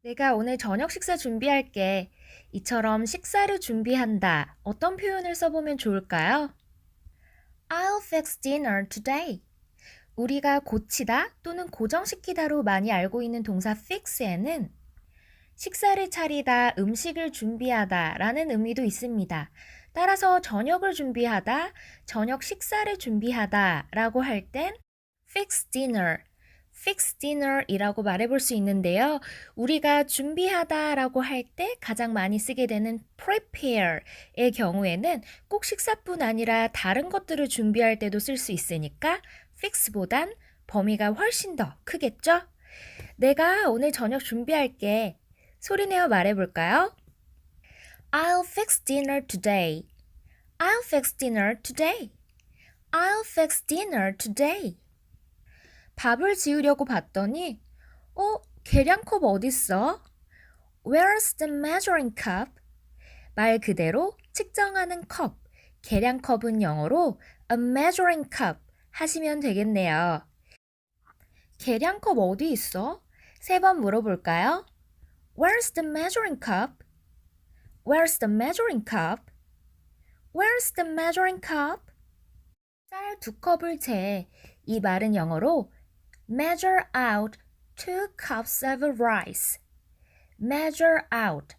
내가 오늘 저녁 식사 준비할게. 이처럼 식사를 준비한다. 어떤 표현을 써보면 좋을까요? I'll fix dinner today. 우리가 고치다 또는 고정시키다로 많이 알고 있는 동사 fix에는 식사를 차리다, 음식을 준비하다 라는 의미도 있습니다. 따라서 저녁을 준비하다, 저녁 식사를 준비하다 라고 할 땐 fix dinner, fix dinner 이라고 말해볼 수 있는데요. 우리가 준비하다 라고 할 때 가장 많이 쓰게 되는 prepare의 경우에는 꼭 식사뿐 아니라 다른 것들을 준비할 때도 쓸 수 있으니까 fix보단 범위가 훨씬 더 크겠죠? 내가 오늘 저녁 준비할게. 소리내어 말해볼까요? I'll fix dinner today. I'll fix dinner today. I'll fix dinner today. 밥을 지으려고 봤더니 계량컵 어딨어? Where's the measuring cup? 말 그대로 측정하는 컵, 계량컵은 영어로 a measuring cup 하시면 되겠네요. 계량컵 어디 있어? 세 번 물어볼까요? Where's the measuring cup? Where's the measuring cup? Where's the measuring cup? 쌀 2컵을 재. 이 말은 영어로 measure out 2 cups of rice. measure out.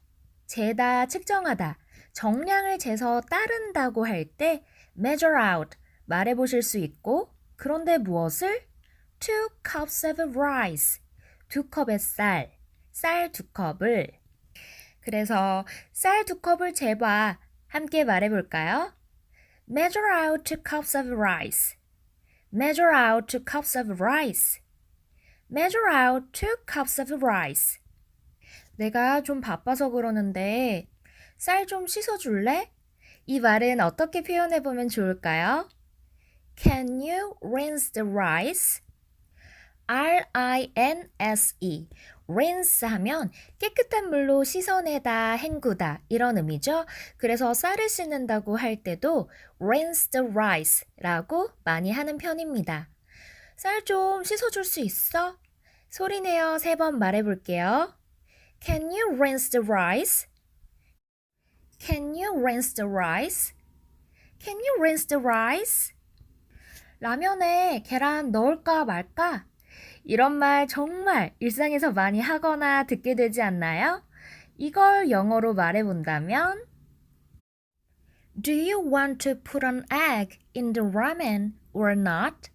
재다, 측정하다. 정량을 재서 따른다고 할 때 measure out 말해보실 수 있고, 그런데 무엇을? 2 cups of rice. 2컵의 쌀 2컵을. 그래서 쌀 2컵을 재봐. 함께 말해볼까요? Measure out 2 cups of rice. Measure out 2 cups of rice. Measure out 2 cups of rice. 내가 좀 바빠서 그러는데 쌀 좀 씻어줄래? 이 말은 어떻게 표현해보면 좋을까요? Can you rinse the rice? R-I-N-S-E. rinse 하면 깨끗한 물로 씻어내다, 헹구다 이런 의미죠. 그래서 쌀을 씻는다고 할 때도 rinse the rice 라고 많이 하는 편입니다. 쌀 좀 씻어줄 수 있어? 소리내어 3번 말해볼게요. Can you rinse the rice? Can you rinse the rice? Can you rinse the rice? 라면에 계란 넣을까 말까? 이런 말 정말 일상에서 많이 하거나 듣게 되지 않나요? 이걸 영어로 말해본다면 Do you want to put an egg in the ramen or not?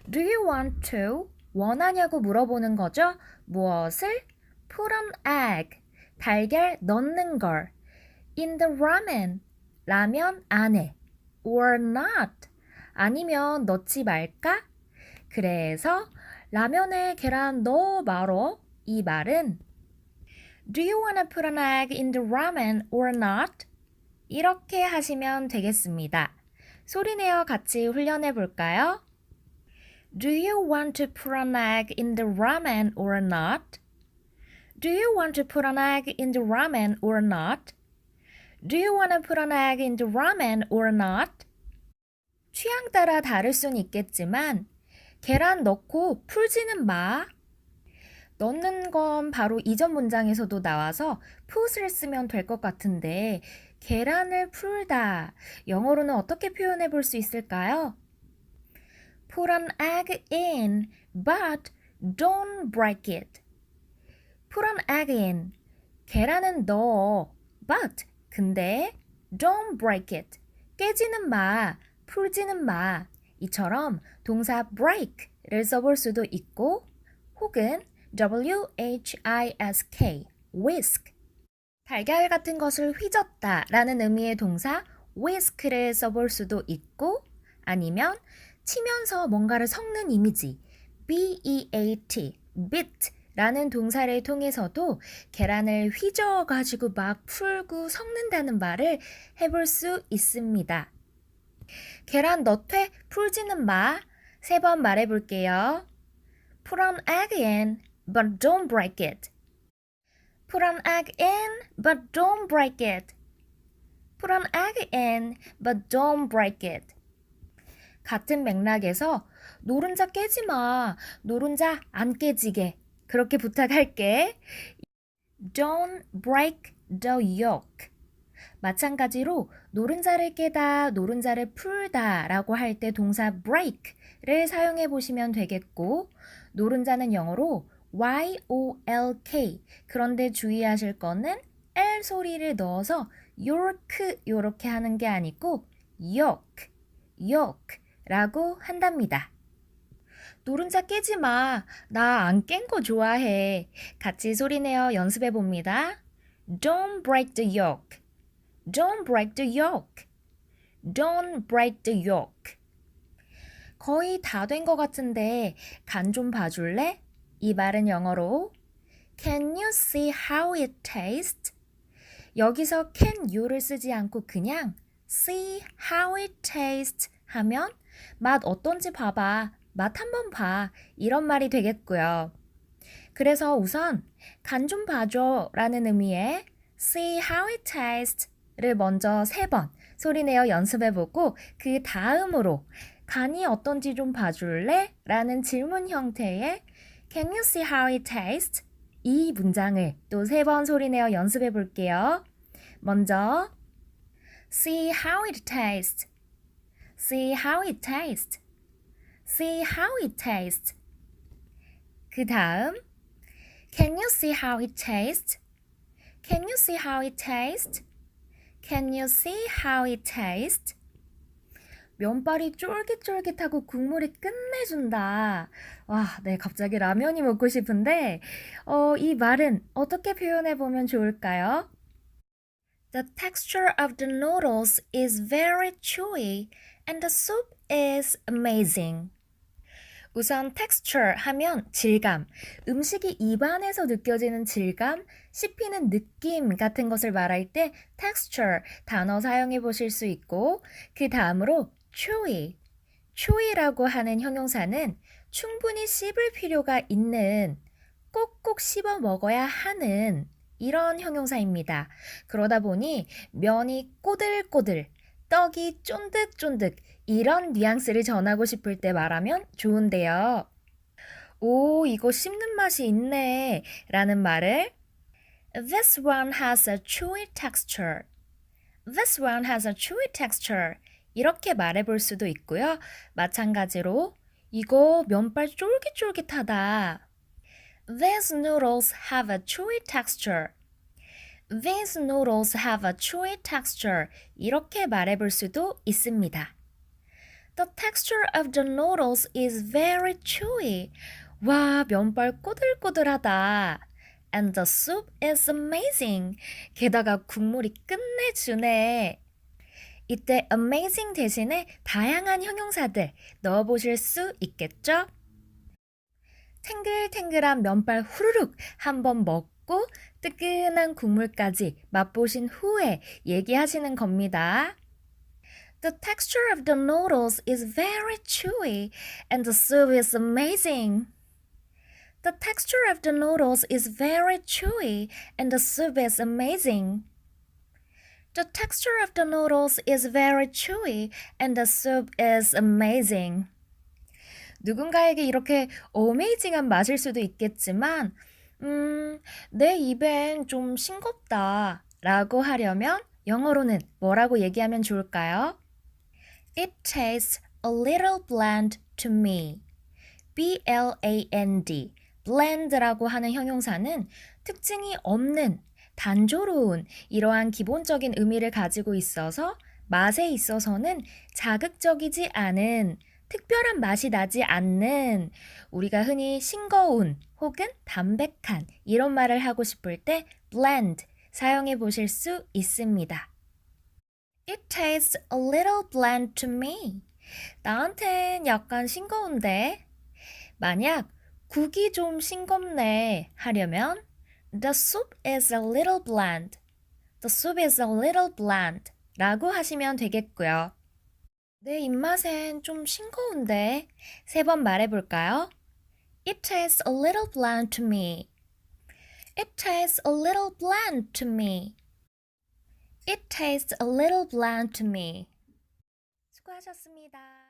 Do you want to? 원하냐고 물어보는 거죠. 무엇을? Put an egg. 달걀 넣는 걸. In the ramen. 라면 안에. Or not. 아니면 넣지 말까? 그래서 라면에 계란 넣어 말어. 이 말은 Do you wanna put an egg in the ramen or not? 이렇게 하시면 되겠습니다. 소리내어 같이 훈련해 볼까요? Do you want to put an egg in the ramen or not? Do you want to put an egg in the ramen or not? Do you want to put an egg in the ramen or not? 취향 따라 다를 순 있겠지만 계란 넣고 풀지는 마. 넣는 건 바로 이전 문장에서도 나와서 put을 쓰면 될 것 같은데 계란을 풀다. 영어로는 어떻게 표현해 볼 수 있을까요? Put an egg in, but don't break it. Put an egg in. 계란은 넣어. But, 근데 don't break it. 깨지는 마, 풀지는 마. 이처럼 동사 break를 써볼 수도 있고 혹은 whisk, whisk. 달걀 같은 것을 휘젓다 라는 의미의 동사 whisk를 써볼 수도 있고 아니면 치면서 뭔가를 섞는 이미지 beat, beat 라는 동사를 통해서도 계란을 휘저어가지고 막 풀고 섞는다는 말을 해볼 수 있습니다. 계란 넣되 풀지는 마. 3번 말해볼게요. Put an egg in, but don't break it. Put an egg in, but don't break it. Put an egg in, but don't break it. 같은 맥락에서 노른자 깨지 마. 노른자 안 깨지게. 그렇게 부탁할게. Don't break the yoke. 마찬가지로 노른자를 깨다, 노른자를 풀다 라고 할 때 동사 break를 사용해 보시면 되겠고, 노른자는 영어로 Y-O-L-K. 그런데 주의하실 거는 L 소리를 넣어서 york 요렇게 하는 게 아니고 yoke, yoke라고 한답니다. 노른자 깨지 마. 나 안 깬 거 좋아해. 같이 소리내어 연습해 봅니다. Don't break the yoke. Don't break the yoke. Don't break the yoke. 거의 다 된 것 같은데 간 좀 봐줄래? 이 말은 영어로 Can you see how it tastes? 여기서 can you를 쓰지 않고 그냥 see how it tastes 하면 맛 어떤지 봐봐. 맛 한번 봐. 이런 말이 되겠고요. 그래서 우선 간 좀 봐줘 라는 의미의 see how it tastes 를 먼저 3번 소리내어 연습해보고 그 다음으로 간이 어떤지 좀 봐줄래? 라는 질문 형태의 Can you see how it tastes? 이 문장을 또 3번 소리내어 연습해볼게요. 먼저 See how it tastes. See how it tastes. See how it tastes. 그 다음 Can you see how it tastes? Can you see how it tastes? Can you see how it tastes? 면발이 쫄깃쫄깃하고 국물이 끝내준다. 와, 네, 갑자기 라면이 먹고 싶은데 이 말은 어떻게 표현해보면 좋을까요? The texture of the noodles is very chewy and the soup is amazing. 우선 texture 하면 질감, 음식이 입안에서 느껴지는 질감, 씹히는 느낌 같은 것을 말할 때 texture 단어 사용해 보실 수 있고, 그 다음으로 chewy, chewy라고 하는 형용사는 충분히 씹을 필요가 있는, 꼭꼭 씹어 먹어야 하는 이런 형용사입니다. 그러다 보니 면이 꼬들꼬들, 떡이 쫀득쫀득 이런 뉘앙스를 전하고 싶을 때 말하면 좋은데요. 오, 이거 씹는 맛이 있네 라는 말을 This one has a chewy texture. This one has a chewy texture. 이렇게 말해볼 수도 있고요. 마찬가지로 이거 면발 쫄깃쫄깃하다. These noodles have a chewy texture. These noodles have a chewy texture. 이렇게 말해볼 수도 있습니다. The texture of the noodles is very chewy. 와, 면발 꼬들꼬들하다. And the soup is amazing. 게다가 국물이 끝내주네. 이때 amazing 대신에 다양한 형용사들 넣어보실 수 있겠죠? 탱글탱글한 면발 후루룩 한번 먹고 뜨끈한 국물까지 맛보신 후에 얘기하시는 겁니다. The texture of the noodles is very chewy and the soup is amazing. The texture of the noodles is very chewy and the soup is amazing. The texture of the noodles is very chewy and the soup is amazing. 누군가에게 이렇게 어메이징한 맛일 수도 있겠지만 내 입엔 좀 싱겁다 라고 하려면 영어로는 뭐라고 얘기하면 좋을까요? It tastes a little bland to me. B-L-A-N-D. bland라고 하는 형용사는 특징이 없는, 단조로운 이러한 기본적인 의미를 가지고 있어서 맛에 있어서는 자극적이지 않은, 특별한 맛이 나지 않는, 우리가 흔히 싱거운 혹은 담백한 이런 말을 하고 싶을 때 bland 사용해 보실 수 있습니다. It tastes a little bland to me. 나한텐 약간 싱거운데. 만약 국이 좀 싱겁네 하려면 The soup is a little bland. The soup is a little bland 라고 하시면 되겠고요. 내 입맛엔 좀 싱거운데 3번 말해볼까요? It tastes a little bland to me. It tastes a little bland to me. It tastes a little bland to me. 수고하셨습니다.